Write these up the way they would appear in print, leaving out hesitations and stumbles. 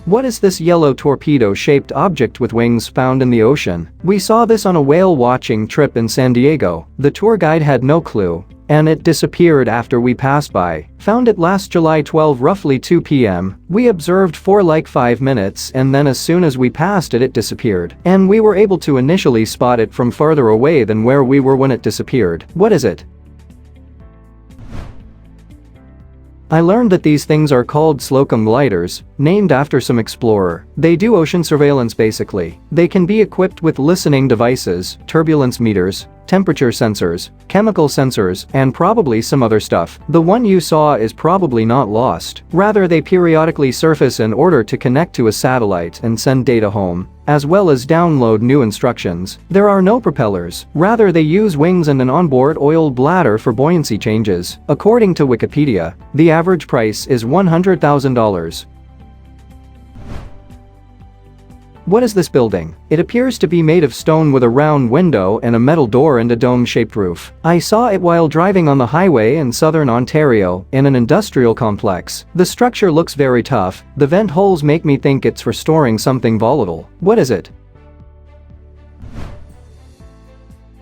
What is this yellow torpedo-shaped object with wings found in the ocean? We saw this on a whale watching trip in San Diego. The tour guide had no clue, and it disappeared after we passed by. Found it last July 12 roughly 2 p.m. We observed for like 5 minutes and then as soon as we passed it disappeared. And we were able to initially spot it from farther away than where we were when it disappeared. What is it? I learned that these things are called Slocum gliders, named after some explorer. They do ocean surveillance basically. They can be equipped with listening devices, turbulence meters, temperature sensors, chemical sensors, and probably some other stuff. The one you saw is probably not lost. Rather, they periodically surface in order to connect to a satellite and send data home, as well as download new instructions. There are no propellers. Rather, they use wings and an onboard oil bladder for buoyancy changes. According to Wikipedia, the average price is $100,000. What is this building? It appears to be made of stone with a round window and a metal door and a dome-shaped roof. I saw it while driving on the highway in southern Ontario in an industrial complex. The structure looks very tough. The vent holes make me think it's for storing something volatile. What is it?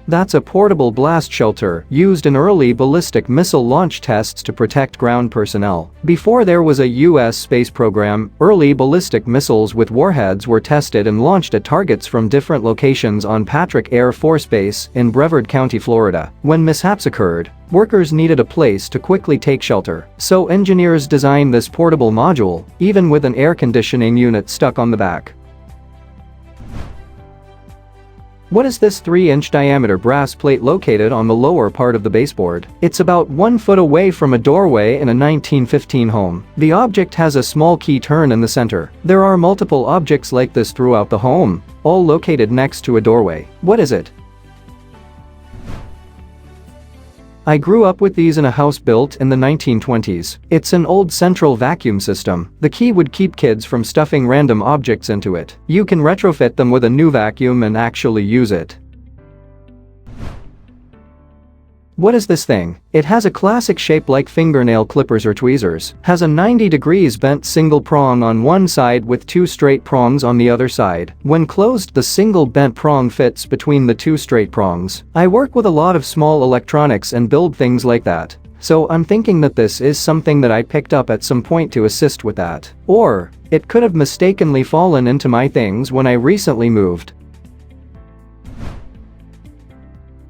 That's a portable blast shelter used in early ballistic missile launch tests to protect ground personnel. Before there was a U.S. space program, early ballistic missiles with warheads were tested and launched at targets from different locations on Patrick Air Force Base in Brevard County, Florida. When mishaps occurred, workers needed a place to quickly take shelter. So engineers designed this portable module, even with an air conditioning unit stuck on the back. What is this 3-inch diameter brass plate located on the lower part of the baseboard? It's about 1 foot away from a doorway in a 1915 home. The object has a small key turn in the center. There are multiple objects like this throughout the home, all located next to a doorway. What is it? I grew up with these in a house built in the 1920s. It's an old central vacuum system. The key would keep kids from stuffing random objects into it. You can retrofit them with a new vacuum and actually use it. What is this thing? It has a classic shape like fingernail clippers or tweezers. Has a 90 degrees bent single prong on one side with 2 straight prongs on the other side. When closed, the single bent prong fits between the 2 straight prongs. I work with a lot of small electronics and build things like that. So I'm thinking that this is something that I picked up at some point to assist with that. Or it could have mistakenly fallen into my things when I recently moved.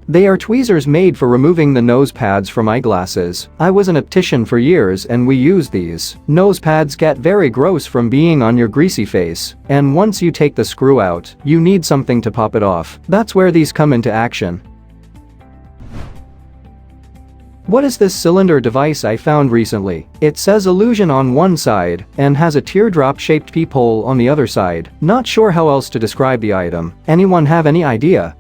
They are tweezers made for removing the nose pads from eyeglasses. I was an optician for years and we use these. Nose pads get very gross from being on your greasy face, and once you take the screw out, you need something to pop it off. That's where these come into action. What is this cylinder device I found recently? It says illusion on one side and has a teardrop-shaped peephole on the other side. Not sure how else to describe the item. Anyone have any idea?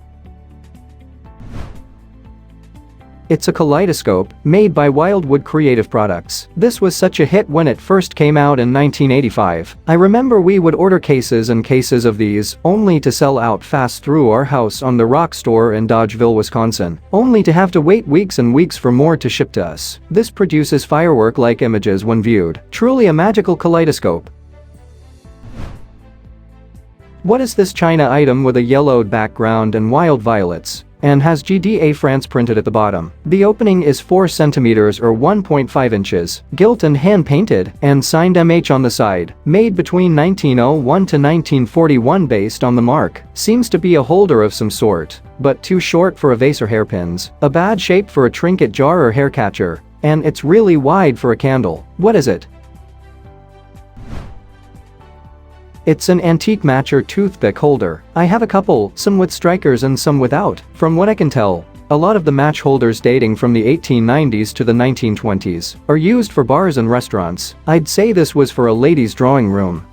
It's a kaleidoscope, made by Wildwood Creative Products. This was such a hit when it first came out in 1985. I remember we would order cases and cases of these, only to sell out fast through our house on the Rock store in Dodgeville, Wisconsin. Only to have to wait weeks and weeks for more to ship to us. This produces firework-like images when viewed. Truly a magical kaleidoscope. What is this China item with a yellowed background and wild violets, and has GDA France printed at the bottom? The opening is 4 centimeters or 1.5 inches, gilt and hand-painted, and signed MH on the side. Made between 1901 to 1941 based on the mark. Seems to be a holder of some sort, but too short for a vase or hairpins. A bad shape for a trinket jar or hair catcher, and it's really wide for a candle. What is it? It's an antique matcher toothpick holder. I have a couple, some with strikers and some without. From what I can tell, a lot of the match holders dating from the 1890s to the 1920s are used for bars and restaurants. I'd say this was for a lady's drawing room.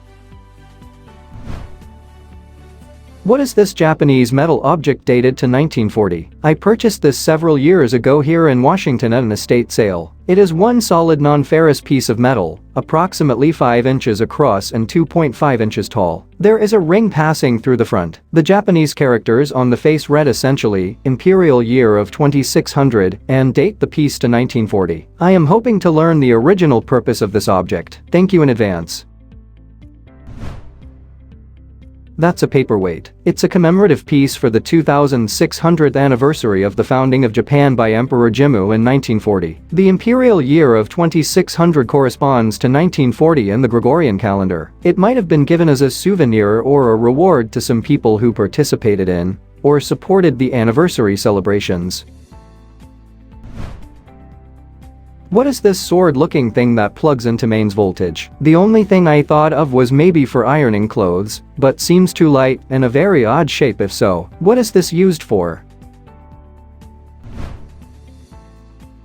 What is this Japanese metal object dated to 1940? I purchased this several years ago here in Washington at an estate sale. It is one solid non-ferrous piece of metal, approximately 5 inches across and 2.5 inches tall. There is a ring passing through the front. The Japanese characters on the face read essentially, Imperial Year of 2600, and date the piece to 1940. I am hoping to learn the original purpose of this object. Thank you in advance. That's a paperweight. It's a commemorative piece for the 2600th anniversary of the founding of Japan by Emperor Jimmu in 1940. The imperial year of 2600 corresponds to 1940 in the Gregorian calendar. It might have been given as a souvenir or a reward to some people who participated in or supported the anniversary celebrations. What is this sword-looking thing that plugs into mains voltage? The only thing I thought of was maybe for ironing clothes, but seems too light and a very odd shape if so. What is this used for?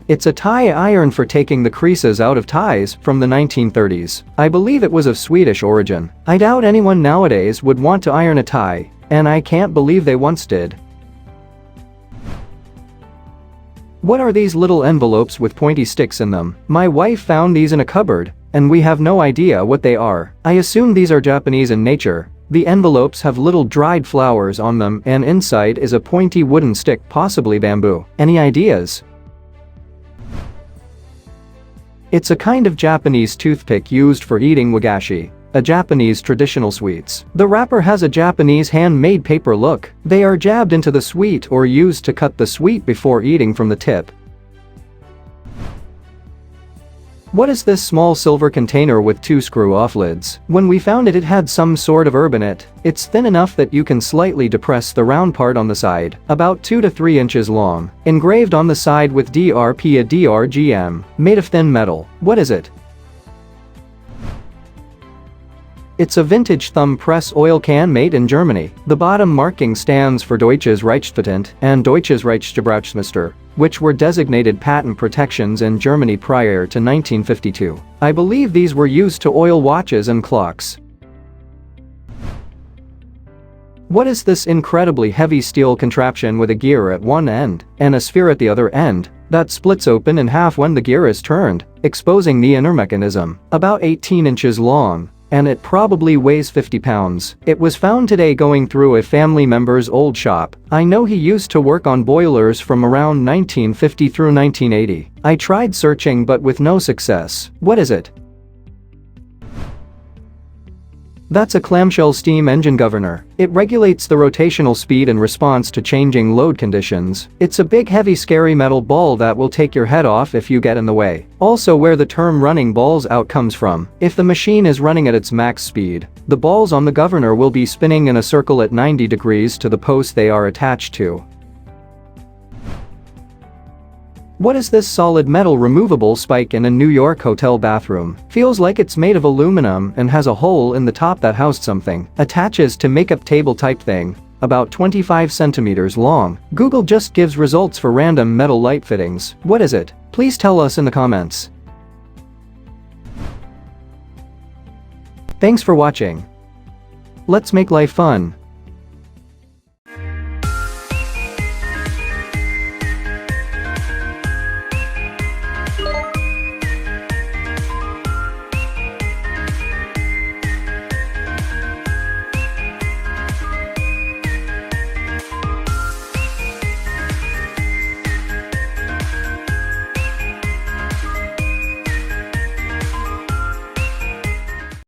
It's a tie iron for taking the creases out of ties from the 1930s. I believe it was of Swedish origin. I doubt anyone nowadays would want to iron a tie, and I can't believe they once did. What are these little envelopes with pointy sticks in them? My wife found these in a cupboard, and we have no idea what they are. I assume these are Japanese in nature. The envelopes have little dried flowers on them and inside is a pointy wooden stick, possibly bamboo. Any ideas? It's a kind of Japanese toothpick used for eating wagashi, a Japanese traditional sweets. The wrapper has a Japanese handmade paper look. They are jabbed into the sweet or used to cut the sweet before eating from the tip. What is this small silver container with 2 screw-off lids? When we found it, it had some sort of herb in it. It's thin enough that you can slightly depress the round part on the side, about 2 to 3 inches long. Engraved on the side with DRP, a DRGM, made of thin metal. What is it? It's a vintage thumb press oil can made in Germany. The bottom marking stands for Deutsches Reichspatent and Deutsches Reichsgebrauchsmuster, which were designated patent protections in Germany prior to 1952. I believe these were used to oil watches and clocks. What is this incredibly heavy steel contraption with a gear at one end and a sphere at the other end that splits open in half when the gear is turned, exposing the inner mechanism? About 18 inches long, and it probably weighs 50 pounds. It was found today going through a family member's old shop. I know he used to work on boilers from around 1950 through 1980. I tried searching but with no success. What is it? That's a clamshell steam engine governor. It regulates the rotational speed in response to changing load conditions. It's a big heavy scary metal ball that will take your head off if you get in the way. Also where the term running balls out comes from. If the machine is running at its max speed, the balls on the governor will be spinning in a circle at 90 degrees to the post they are attached to. What is this solid metal removable spike in a New York hotel bathroom? Feels like it's made of aluminum and has a hole in the top that housed something. Attaches to makeup table type thing, about 25 centimeters long. Google just gives results for random metal light fittings. What is it? Please tell us in the comments. Thanks for watching. Let's make life fun.